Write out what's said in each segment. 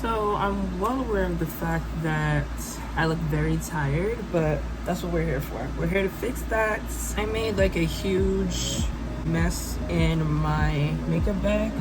So I'm well aware of the fact that I look very tired, but that's what we're here for. We're here to fix that. I made like a huge mess in my makeup bag,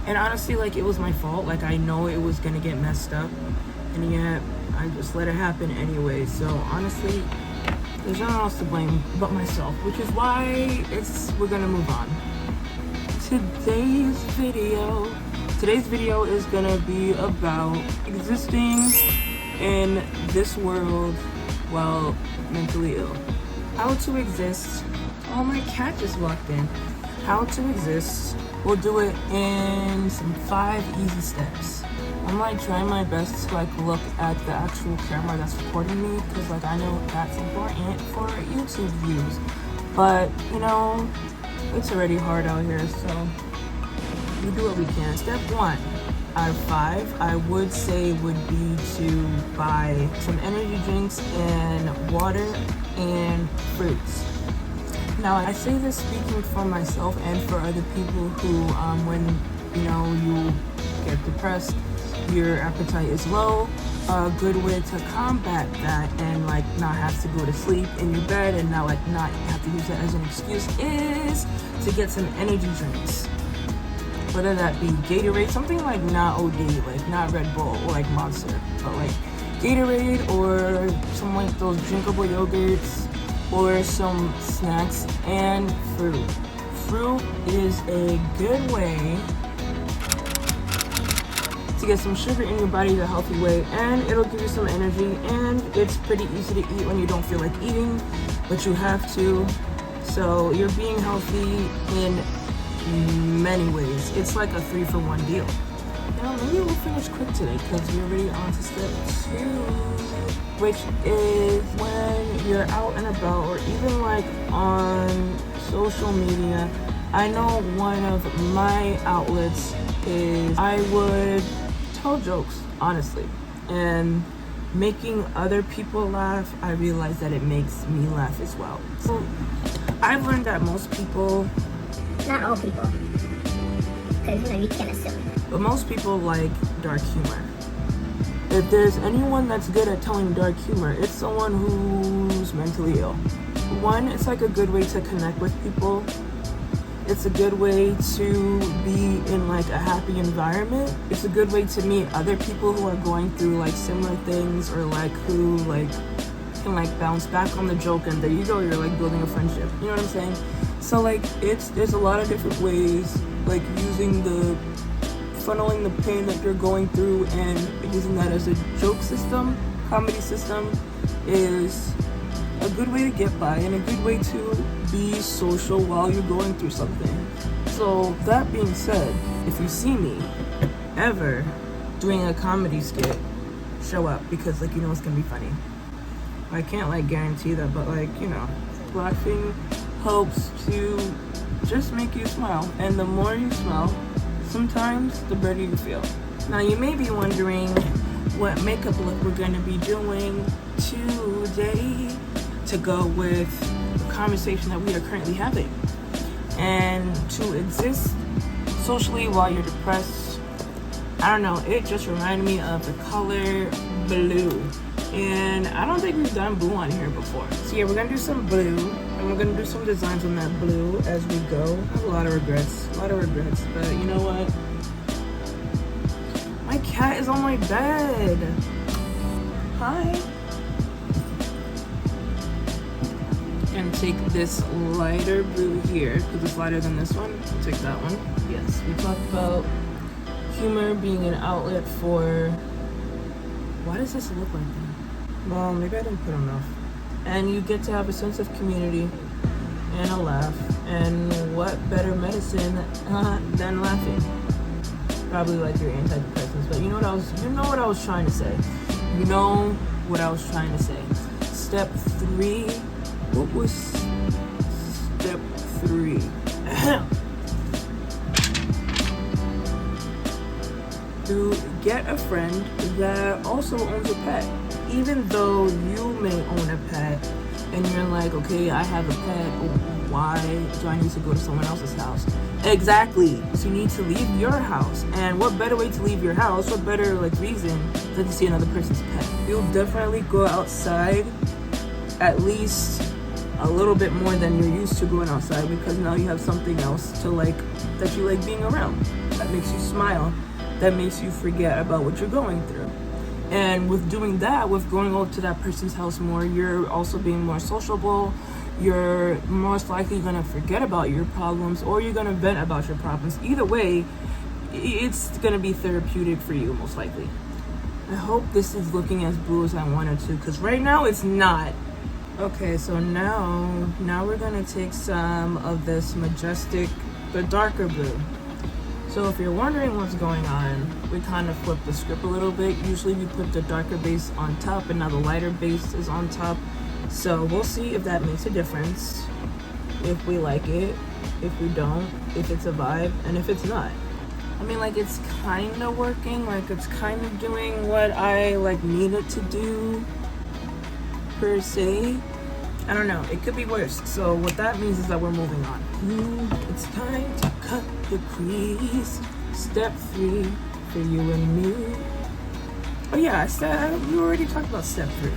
and honestly, like, it was my fault. Like, I know it was gonna get messed up, and yet I just let it happen anyway. So honestly, there's no one else to blame but myself, which is why we're gonna move on. Today's video is gonna be about existing in this world while mentally ill. How to exist. Oh, my cat just walked in. How to exist. We'll do it in some 5 easy steps. I'm like trying my best to like look at the actual camera that's recording me, because like I know that's important for YouTube views, but you know, it's already hard out here, so we do what we can. Step 1 out of 5 I would say would be to buy some energy drinks and water and fruits. Now, I say this speaking for myself and for other people who when you get depressed, your appetite is low. A good way to combat that and like not have to go to sleep in your bed and not have to use that as an excuse is to get some energy drinks. Whether that be Gatorade, something like not OD, like not Red Bull or like Monster, but like Gatorade or some like those drinkable yogurts or some snacks and fruit. Fruit is a good way to get some sugar in your body the healthy way, and it'll give you some energy, and it's pretty easy to eat when you don't feel like eating, but you have to. So you're being healthy in many ways. It's like a 3-for-1 deal. Now maybe we'll finish quick today because we're already on to step 2, which is when you're out and about or even like on social media. I know one of my outlets is I would tell jokes, honestly, and making other people laugh, I realize that it makes me laugh as well. So I've learned that most people, not all people, because you can't assume, but most people like dark humor. If there's anyone that's good at telling dark humor, it's someone who's mentally ill. One, it's like a good way to connect with people. It's a good way to be in like a happy environment. It's a good way to meet other people who are going through like similar things, or like who like can like bounce back on the joke, and there you go, you're like building a friendship. You know what I'm saying? So like there's a lot of different ways, like funneling the pain that you're going through and using that as a joke system, comedy system is a good way to get by and a good way to be social while you're going through something. So that being said, if you see me ever doing a comedy skit, show up, because like it's gonna be funny. I can't like guarantee that, but like laughing helps to just make you smile, and the more you smile, sometimes the better you feel. Now you may be wondering what makeup look we're gonna be doing today to go with the conversation that we are currently having. And to exist socially while you're depressed, I don't know, it just reminded me of the color blue. And I don't think we've done blue on here before. So yeah, we're gonna do some blue, and we're gonna do some designs on that blue as we go. I have a lot of regrets, but you know what? My cat is on my bed. Hi. And take this lighter blue here, because it's lighter than this one. I'll take that one. Yes, we talked about humor being an outlet for... Why does this look like that? Well, maybe I didn't put enough. And you get to have a sense of community and a laugh. And what better medicine than laughing? Probably like your antidepressants, but you know what I was trying to say. Step 3. What was step 3? To get a friend that also owns a pet. Even though you may own a pet and you're like, okay, I have a pet, why do I need to go to someone else's house? Exactly. So you need to leave your house. And what better way to leave your house, what better reason than to see another person's pet? You'll definitely go outside at least a little bit more than you're used to going outside, because now you have something else to that you like being around, that makes you smile, that makes you forget about what you're going through. And with doing that, with going over to that person's house more, you're also being more sociable. You're most likely gonna forget about your problems, or you're gonna vent about your problems. Either way, it's gonna be therapeutic for you, most likely. I hope this is looking as blue as I wanted to, because right now it's not. Okay, so now we're gonna take some of this majestic, the darker blue. So if you're wondering what's going on, we kind of flipped the script a little bit. Usually we put the darker base on top, and now the lighter base is on top. So we'll see if that makes a difference, if we like it, if we don't, if it's a vibe, and if it's not. I mean, it's kind of working, it's kind of doing what I need it to do, per se. I don't know, it could be worse. So what that means is that we're moving on. It's time to cut the crease. Step 3 for you and me. Oh yeah, we already talked about step 3.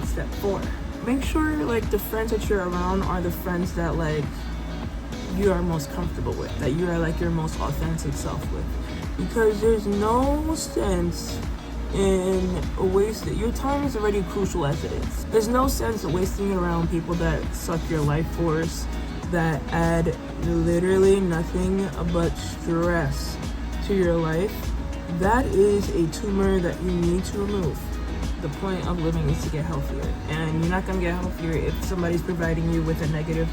Step 4. Make sure the friends that you're around are the friends that you are most comfortable with, that you are your most authentic self with. Because there's no sense in wasting your time. Is already crucial as it is. There's no sense of wasting it around people that suck your life force, that add literally nothing but stress to your life. That is a tumor that you need to remove. The point of living is to get healthier, and you're not going to get healthier if somebody's providing you with a negative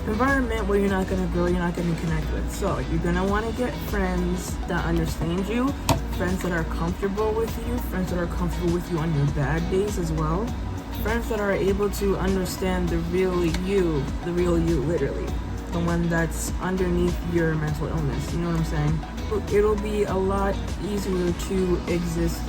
environment where you're not going to grow, you're not going to connect with. So you're going to want to get friends that understand you, friends that are comfortable with you, friends that are comfortable with you on your bad days as well, friends that are able to understand the real you literally, the one that's underneath your mental illness. You know what I'm saying? It'll be a lot easier to exist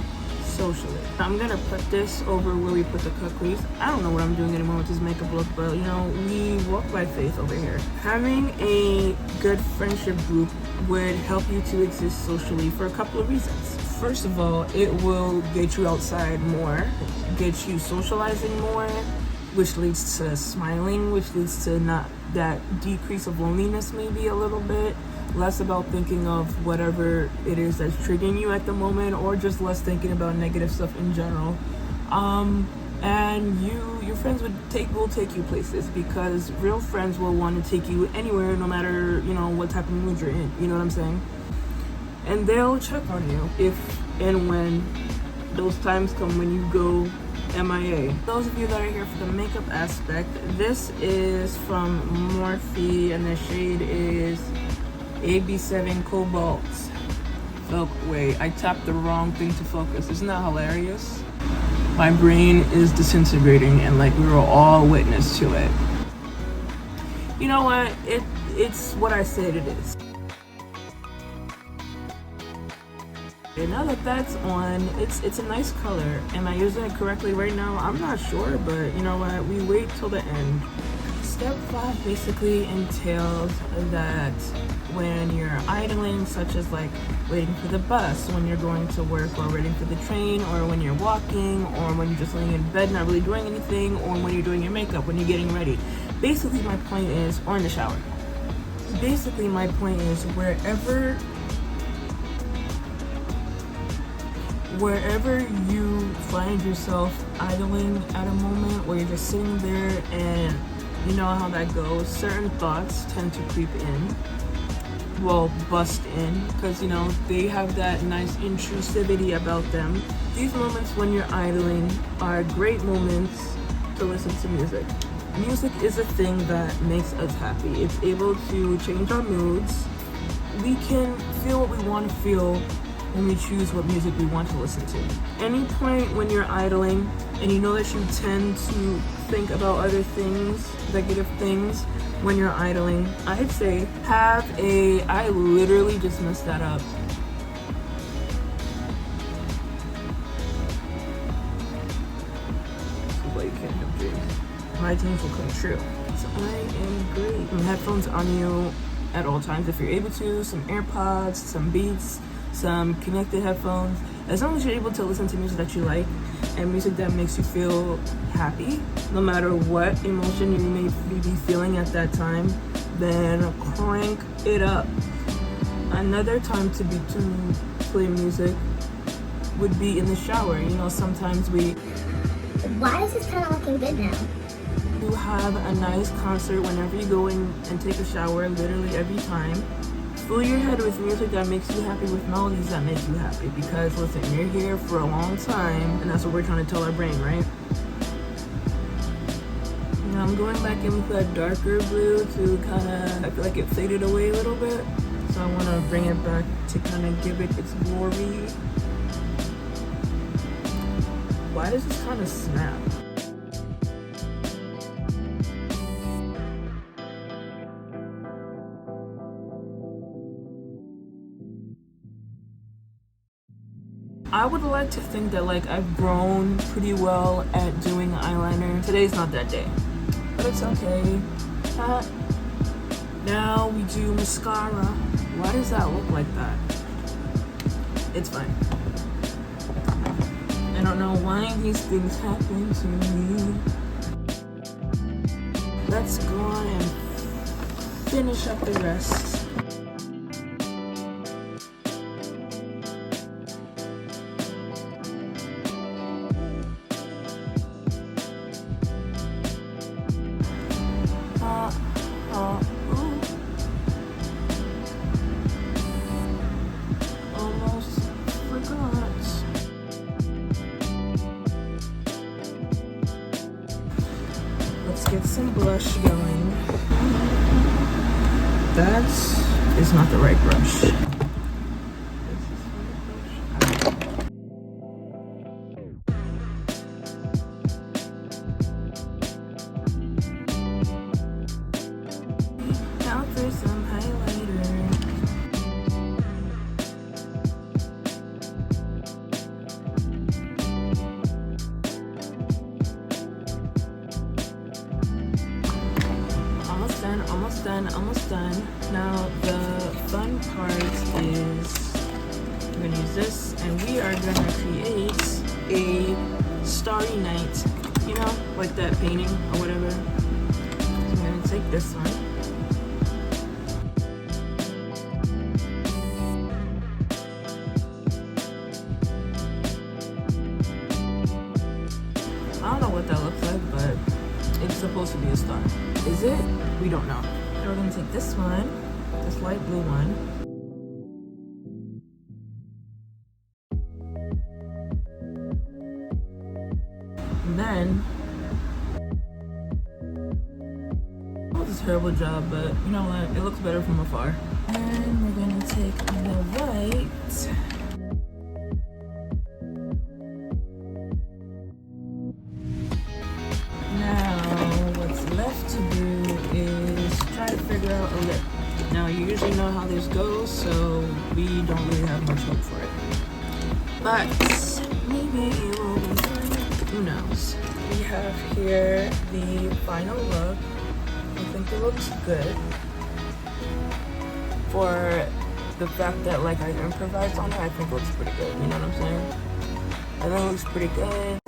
socially. I'm gonna put this over where we put the cut crease. I don't know what I'm doing anymore with this makeup look, but we walk by faith over here. Having a good friendship group would help you to exist socially for a couple of reasons. First of all, it will get you outside more, get you socializing more, which leads to smiling, which leads to not that decrease of loneliness, maybe a little bit. Less about thinking of whatever it is that's triggering you at the moment, or just less thinking about negative stuff in general. And your friends will take you places, because real friends will want to take you anywhere, no matter what type of mood you're in. You know what I'm saying? And they'll check on you if and when those times come when you go MIA. Those of you that are here for the makeup aspect, this is from Morphe, and the shade is AB7 Cobalt. Wait, I tapped the wrong thing to focus. Isn't that hilarious? My brain is disintegrating, and we were all witness to it. You know what? It's what I said it is. And now that that's on, it's a nice color. Am I using it correctly right now? I'm not sure, but you know what? We wait till the end. Step 5 basically entails that when you're idling, such as waiting for the bus, when you're going to work, or waiting for the train, or when you're walking, or when you're just laying in bed not really doing anything, or when you're doing your makeup, when you're getting ready. Basically my point is, or in the shower. Basically my point is, wherever you find yourself idling at a moment where you're just sitting there, and you know how that goes, certain thoughts tend to creep in, bust in, because they have that nice intrusivity about them. These moments when you're idling are great moments to listen to music. Music is a thing that makes us happy. It's able to change our moods. We can feel what we want to feel when we choose what music we want to listen to. Any point when you're idling and you know that you tend to think about other things, negative things, when you're idling, I'd say I literally just messed that up. This is why you can't have dreams. My dreams will come true. So I am great. Headphones on you at all times if you're able to. Some AirPods, some Beats, some connected headphones. As long as you're able to listen to music that you like and music that makes you feel happy, no matter what emotion you may be feeling at that time, then crank it up. Another time to play music would be in the shower. You know, sometimes Why is this kind of looking good now? you have a nice concert whenever you go in and take a shower, literally every time. Fill your head with music that makes you happy, with melodies that make you happy, because listen, you're here for a long time, and that's what we're trying to tell our brain, right? Now I'm going back in with a darker blue to kind of, I feel like it faded away a little bit, so I want to bring it back to kind of give it its glory. Why does this kind of snap? I would like to think that like I've grown pretty well at doing eyeliner. Today's not that day, but it's okay. Now we do mascara. Why does that look like that? It's fine. I don't know why these things happen to me. Let's go on and finish up the rest. Almost forgot. Let's get some blush going. That is not the right brush. Now for some highlighter. Almost done. Now the fun part is I'm gonna use this, and we are gonna create a starry night, you know, like that painting or whatever. So I'm gonna take this one. I don't know what that looks like, but it's supposed to be a star. Is it? We don't know. So we're gonna take this one, this light blue one. And then, that was a terrible job, but you know what? It looks better from afar. And we're gonna take the white. Try to figure out a lip. Now you usually know how this goes, so we don't really have much hope for it. But maybe it will be fun. Who knows? We have here the final look. I think it looks good. For the fact that like I improvised on it, I think it looks pretty good. You know what I'm saying? I think it looks pretty good.